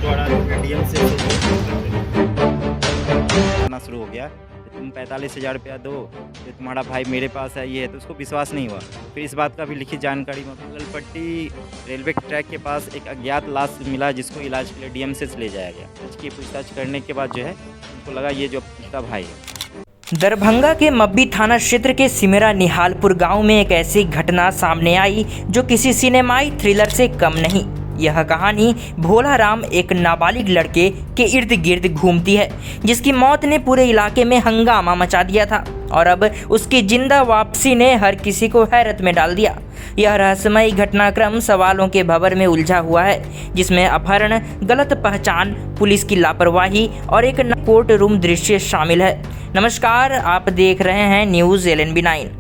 द्वारा डीएम से करना शुरू हो गया कि तुम 45,000 रुपया दो, कि तुम्हारा भाई मेरे पास है, ये है, तो उसको विश्वास नहीं हुआ। फिर इस बात का भी लिखित जानकारी ललपट्टी रेलवे ट्रैक के पास एक अज्ञात लाश मिला, जिसको इलाज के लिए डीएम से ले जाया गया। इसकी पूछताछ करने के बाद जो है उनको लगा ये जो पिता भाई है। दरभंगा के मब्बी थाना क्षेत्र के सिमरा निहालपुर गांव में एक ऐसी घटना सामने आई जो किसी सिनेमाई थ्रिलर से कम नहीं। यह कहानी भोला राम, एक नाबालिग लड़के के इर्द गिर्द घूमती है, जिसकी मौत ने पूरे इलाके में हंगामा मचा दिया था और अब उसकी जिंदा वापसी ने हर किसी को हैरत में डाल दिया। यह रहस्यमयी घटनाक्रम सवालों के भंवर में उलझा हुआ है, जिसमें अपहरण, गलत पहचान, पुलिस की लापरवाही और एक कोर्ट रूम दृश्य शामिल है। नमस्कार, आप देख रहे हैं न्यूज़ LNB 9।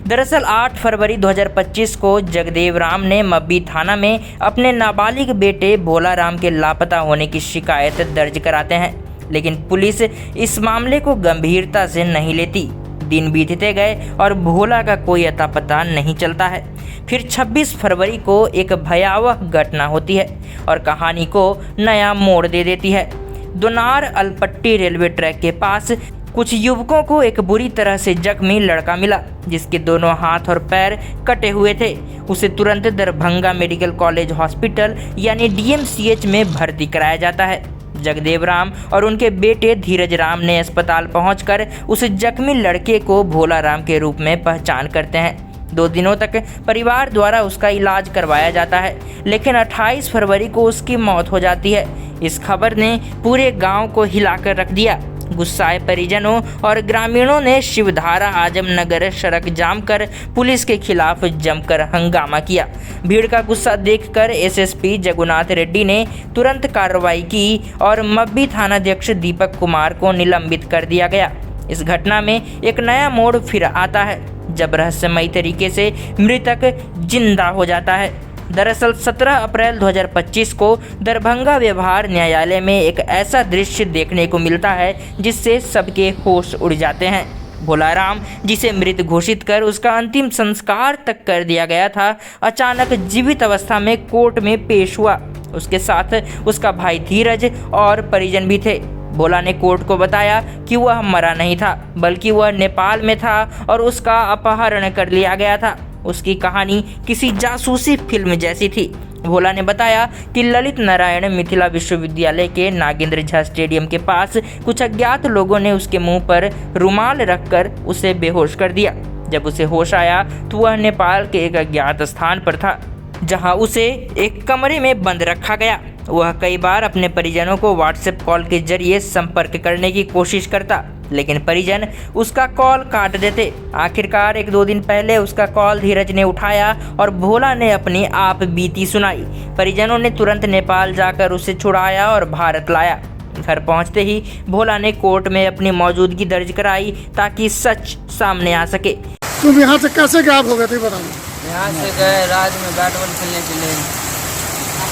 दरअसल 8 फरवरी 2025 को जगदेव राम ने मब्बी थाना में अपने नाबालिग बेटे भोला राम के लापता होने की शिकायत दर्ज कराते हैं, लेकिन पुलिस इस मामले को गंभीरता से नहीं लेती। दिन बीतते गए और भोला का कोई अता पता नहीं चलता है। फिर 26 फरवरी को एक भयावह घटना होती है और कहानी को नया मोड़ दे देती है। दोनार अलपट्टी रेलवे ट्रैक के पास कुछ युवकों को एक बुरी तरह से जख्मी लड़का मिला, जिसके दोनों हाथ और पैर कटे हुए थे। उसे तुरंत दरभंगा मेडिकल कॉलेज हॉस्पिटल यानी DMCH में भर्ती कराया जाता है। जगदेव राम और उनके बेटे धीरज राम ने अस्पताल पहुंचकर उस जख्मी लड़के को भोला राम के रूप में पहचान करते हैं। 2 दिनों तक परिवार द्वारा उसका इलाज करवाया जाता है, लेकिन 28 फरवरी को उसकी मौत हो जाती है। इस खबर ने पूरे गांव को हिलाकर रख दिया। गुस्साए परिजनों और ग्रामीणों ने शिवधारा आजमनगर सड़क जाम कर पुलिस के खिलाफ जमकर हंगामा किया। भीड़ का गुस्सा देखकर SSP जगुनाथ रेड्डी ने तुरंत कार्रवाई की और मब्बी थानाध्यक्ष दीपक कुमार को निलंबित कर दिया गया। इस घटना में एक नया मोड़ फिर आता है, जब रहस्यमयी तरीके से मृतक जिंदा हो जाता है। दरअसल 17 अप्रैल 2025 को दरभंगा व्यवहार न्यायालय में एक ऐसा दृश्य देखने को मिलता है जिससे सबके होश उड़ जाते हैं। भोला राम, जिसे मृत घोषित कर उसका अंतिम संस्कार तक कर दिया गया था, अचानक जीवित अवस्था में कोर्ट में पेश हुआ। उसके साथ उसका भाई धीरज और परिजन भी थे। भोला ने कोर्ट को बताया कि वह मरा नहीं था, बल्कि वह नेपाल में था और उसका अपहरण कर लिया गया था। उसकी कहानी किसी जासूसी फिल्म जैसी थी। भोला ने बताया कि ललित नारायण मिथिला विश्वविद्यालय के नागेंद्र झा स्टेडियम के पास कुछ अज्ञात लोगों ने उसके मुंह पर रुमाल रखकर उसे बेहोश कर दिया। जब उसे होश आया तो वह नेपाल के एक अज्ञात स्थान पर था, जहां उसे एक कमरे में बंद रखा गया। वह कई बार अपने परिजनों को व्हाट्सएप कॉल के जरिए संपर्क करने की कोशिश करता, लेकिन परिजन उसका कॉल काट देते। आखिरकार 1-2 दिन पहले उसका कॉल धीरज ने उठाया और भोला ने अपनी आप बीती सुनाई। परिजनों ने तुरंत नेपाल जाकर उसे छुड़ाया और भारत लाया। घर पहुंचते ही भोला ने कोर्ट में अपनी मौजूदगी दर्ज कराई ताकि सच सामने आ सके। तुम यहाँ से कैसे गायब हो गए थे बताओ? यहाँ से गए रात में बैट बॉल खेलने के लिए,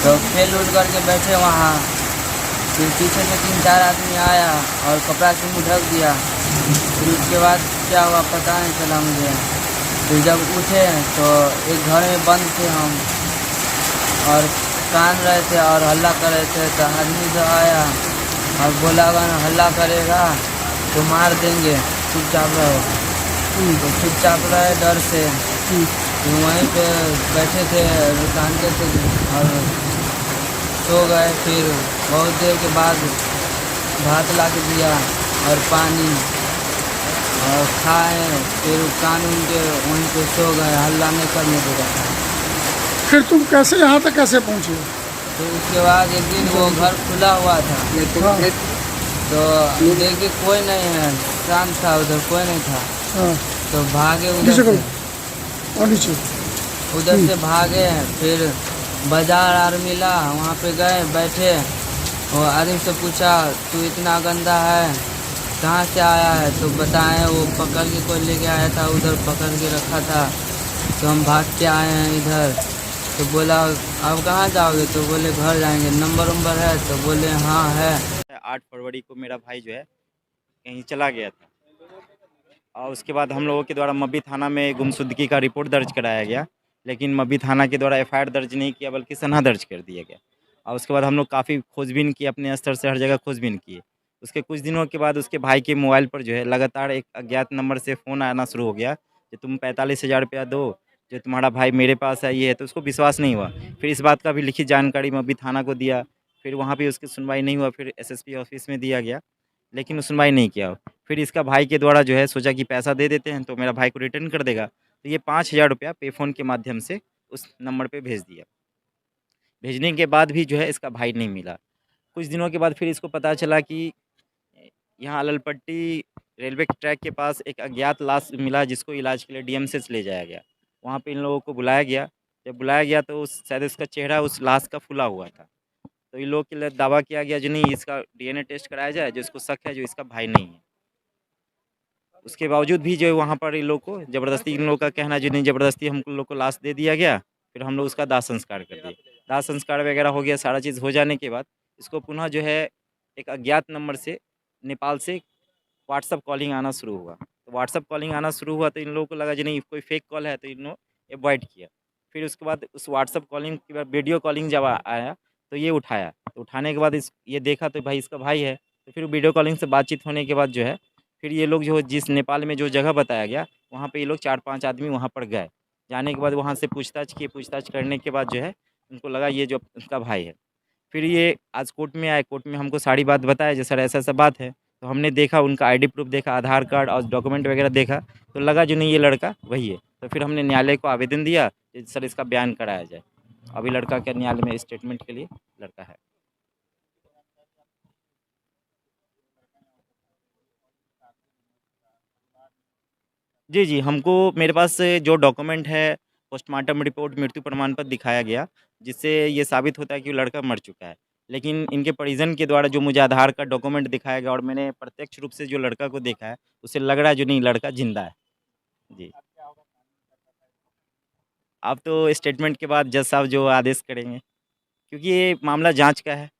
तो खेल उठ करके बैठे वहाँ। फिर पीछे से 3-4 आदमी आया और कपड़ा से मुँह ढक दिया। फिर उसके बाद क्या हुआ पता नहीं चला मुझे। फिर जब उठे तो एक घर में बंद थे हम और कान रहे थे और हल्ला कर रहे थे। तो आदमी जो आया और बोला अगर हल्ला करेगा तो मार देंगे, चुपचाप रहो। तो चुपचाप रहे डर से। तो वहीं पे बैठे थे रुकानते थे और सो गए। फिर बहुत देर के बाद भात ला के दिया और पानी और खाए। फिर कानून के वहीं पे सो गए, हल्ला नहीं करने देगा। फिर तुम कैसे यहाँ तक कैसे पहुँचे? तो उसके बाद एक दिन वो घर खुला हुआ था, तो देखे कोई नहीं है, शाम था, उधर कोई नहीं था। हाँ। तो भागे उधर से भागे। फिर बाजार आर मिला, वहाँ पे गए बैठे। वो आदमी से पूछा तू इतना गंदा है कहाँ से आया है? तो बताएं वो पकड़ के कोई लेके आया था, उधर पकड़ के रखा था। तो हम भाग के आए हैं इधर। तो बोला अब कहाँ जाओगे? तो बोले घर जाएंगे। नंबर है? तो बोले हाँ है। 8 फरवरी को मेरा भाई जो है कहीं चला गया था और उसके बाद हम लोगों के द्वारा मब्बी थाना में गुमशुदगी का रिपोर्ट दर्ज कराया गया, लेकिन मब्बी थाना के द्वारा FIR दर्ज नहीं किया बल्कि सनहा दर्ज कर दिया गया। और उसके बाद हम लोग काफ़ी खोजबीन की, अपने स्तर से हर जगह खोजबीन किए। उसके कुछ दिनों के बाद उसके भाई के मोबाइल पर जो है लगातार एक अज्ञात नंबर से फ़ोन आना शुरू हो गया कि तुम 45,000 रुपया दो, जो तुम्हारा भाई मेरे पास है ये है। तो उसको विश्वास नहीं हुआ। फिर इस बात का भी लिखित जानकारी मब्बी थाना को दिया। फिर वहाँ भी उसकी सुनवाई नहीं हुआ। फिर एसएसपी ऑफिस में दिया गया, लेकिन वो सुनवाई नहीं किया। फिर इसका भाई के द्वारा जो है सोचा कि पैसा दे देते हैं तो मेरा भाई को रिटर्न कर देगा। तो ये 5,000 रुपया पे फ़ोन के माध्यम से उस नंबर पे भेज दिया। भेजने के बाद भी जो है इसका भाई नहीं मिला। कुछ दिनों के बाद फिर इसको पता चला कि यहाँ ललपट्टी रेलवे के ट्रैक के पास एक अज्ञात लाश मिला, जिसको इलाज के लिए डीएमसीएच ले जाया गया। वहाँ पे इन लोगों को बुलाया गया। जब बुलाया गया तो शायद इसका चेहरा उस लाश का फुला हुआ था। तो इन लोगों के लिए दावा किया गया जो नहीं, इसका डीएनए टेस्ट कराया जाए, जो इसको शक है जो इसका भाई नहीं है। उसके बावजूद भी जो है वहाँ पर इन लोग को ज़बरदस्ती, इन लोगों का कहना जो नहीं, ज़बरदस्ती हम लोग को लाश दे दिया गया। फिर हम लोग उसका दाह संस्कार कर दिए। दाह संस्कार वगैरह हो गया, सारा चीज़ हो जाने के बाद इसको पुनः जो है एक अज्ञात नंबर से नेपाल से व्हाट्सअप कॉलिंग आना शुरू हुआ। तो व्हाट्सअप कॉलिंग आना शुरू हुआ तो इन लोगों को लगा जो नहीं कोई फेक कॉल है, तो इन लोगों ने अवॉइड किया। फिर उसके बाद उस व्हाट्सअप कॉलिंग के बाद वीडियो कॉलिंग जब आया तो ये उठाया। तो उठाने के बाद ये देखा तो भाई इसका भाई है। तो फिर वीडियो कॉलिंग से बातचीत होने के बाद जो है फिर ये लोग जो जिस नेपाल में जो जगह बताया गया वहाँ पे ये लोग 4-5 आदमी वहाँ पर गए। जाने के बाद वहाँ से पूछताछ किए। पूछताछ करने के बाद जो है उनको लगा ये जो उनका भाई है। फिर ये आज कोर्ट में आए। कोर्ट में हमको सारी बात बताया जो सर ऐसा-ऐसा बात है। तो हमने देखा, उनका आईडी प्रूफ देखा, आधार कार्ड और डॉक्यूमेंट वगैरह देखा, तो लगा जो नहीं ये लड़का वही है। तो फिर हमने न्यायालय को आवेदन दिया कि सर इसका बयान कराया जाए। अभी लड़का के न्यायालय में स्टेटमेंट के लिए लड़का है। जी, जी, हमको मेरे पास जो डॉक्यूमेंट है, पोस्टमार्टम रिपोर्ट, मृत्यु प्रमाण पत्र दिखाया गया, जिससे ये साबित होता है कि वो लड़का मर चुका है। लेकिन इनके परिजन के द्वारा जो मुझे आधार का डॉक्यूमेंट दिखाया गया और मैंने प्रत्यक्ष रूप से जो लड़का को देखा है, उससे लग रहा है जो नहीं लड़का ज़िंदा है। जी। अब तो स्टेटमेंट के बाद जज साहब जो आदेश करेंगे, क्योंकि ये मामला जाँच का है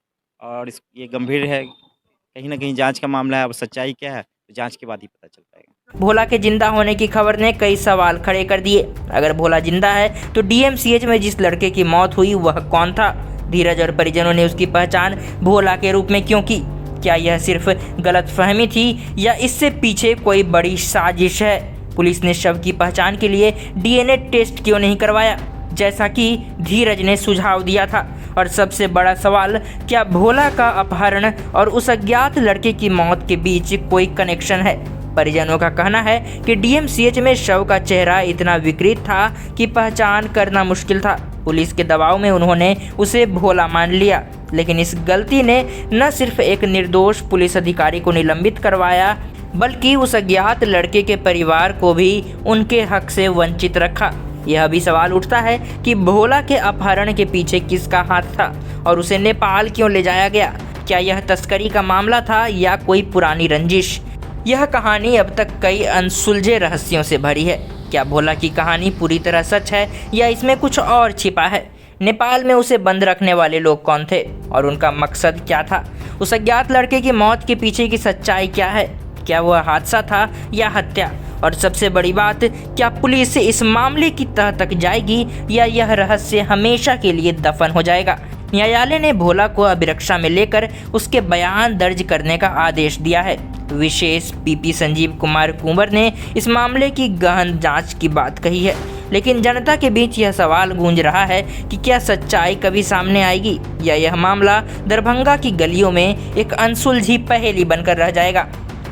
और ये गंभीर है। कहीं न कहीं जाँच का मामला है, अब सच्चाई क्या है, तो जाँच के बाद ही पता चल पाएगा। भोला के जिंदा होने की खबर ने कई सवाल खड़े कर दिए। अगर भोला जिंदा है तो डीएमसीएच में जिस लड़के की मौत हुई वह कौन था? धीरज और परिजनों ने उसकी पहचान भोला के रूप में क्यों की? क्या यह सिर्फ गलतफहमी थी या इससे पीछे कोई बड़ी साजिश है? पुलिस ने शव की पहचान के लिए डीएनए टेस्ट क्यों नहीं करवाया, जैसा कि धीरज ने सुझाव दिया था? और सबसे बड़ा सवाल, क्या भोला का अपहरण और उस अज्ञात लड़के की मौत के बीच कोई कनेक्शन है? परिजनों का कहना है कि डीएमसीएच में शव का चेहरा इतना विकृत था कि पहचान करना मुश्किल था। पुलिस के दबाव में उन्होंने उसे भोला मान लिया, लेकिन इस गलती ने न सिर्फ एक निर्दोष पुलिस अधिकारी को निलंबित करवाया, बल्कि उस अज्ञात लड़के के परिवार को भी उनके हक से वंचित रखा। यह भी सवाल उठता है कि भोला के अपहरण के पीछे किसका हाथ था और उसे नेपाल क्यों ले जाया गया? क्या यह तस्करी का मामला था या कोई पुरानी रंजिश? यह कहानी अब तक कई अनसुलझे रहस्यों से भरी है। क्या भोला की कहानी पूरी तरह सच है या इसमें कुछ और छिपा है? नेपाल में उसे बंद रखने वाले लोग कौन थे और उनका मकसद क्या था? उस अज्ञात लड़के की मौत के पीछे की सच्चाई क्या है? क्या वह हादसा था या हत्या? और सबसे बड़ी बात, क्या पुलिस इस मामले की तह तक जाएगी या यह रहस्य हमेशा के लिए दफन हो जाएगा? न्यायालय ने भोला को अभिरक्षा में लेकर उसके बयान दर्ज करने का आदेश दिया है। विशेष पीपी संजीव कुमार कुंवर ने इस मामले की गहन जांच की बात कही है, लेकिन जनता के बीच यह सवाल गूंज रहा है कि क्या सच्चाई कभी सामने आएगी या यह मामला दरभंगा की गलियों में एक अनसुलझी पहेली बनकर रह जाएगा।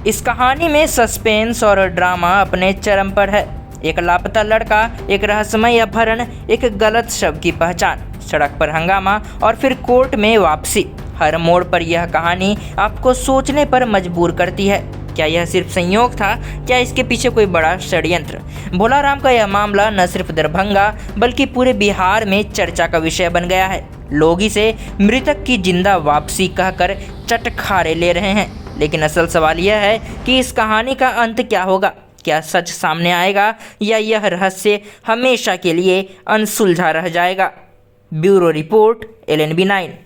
इस कहानी में सस्पेंस और ड्रामा अपने चरम पर है। एक लापता लड़का, एक रहस्यमय अपहरण, एक गलत शव की पहचान, सड़क पर हंगामा और फिर कोर्ट में वापसी। हर मोड़ पर यह कहानी आपको सोचने पर मजबूर करती है। क्या यह सिर्फ संयोग था? क्या इसके पीछे कोई बड़ा षड्यंत्र? भोला राम का यह मामला न सिर्फ दरभंगा बल्कि पूरे बिहार में चर्चा का विषय बन गया है। लोग इसे मृतक की जिंदा वापसी कहकर चटखारे ले रहे हैं, लेकिन असल सवाल यह है कि इस कहानी का अंत क्या होगा? क्या सच सामने आएगा या यह रहस्य हमेशा के लिए अनसुलझा रह जाएगा? Bureau report LNB 9।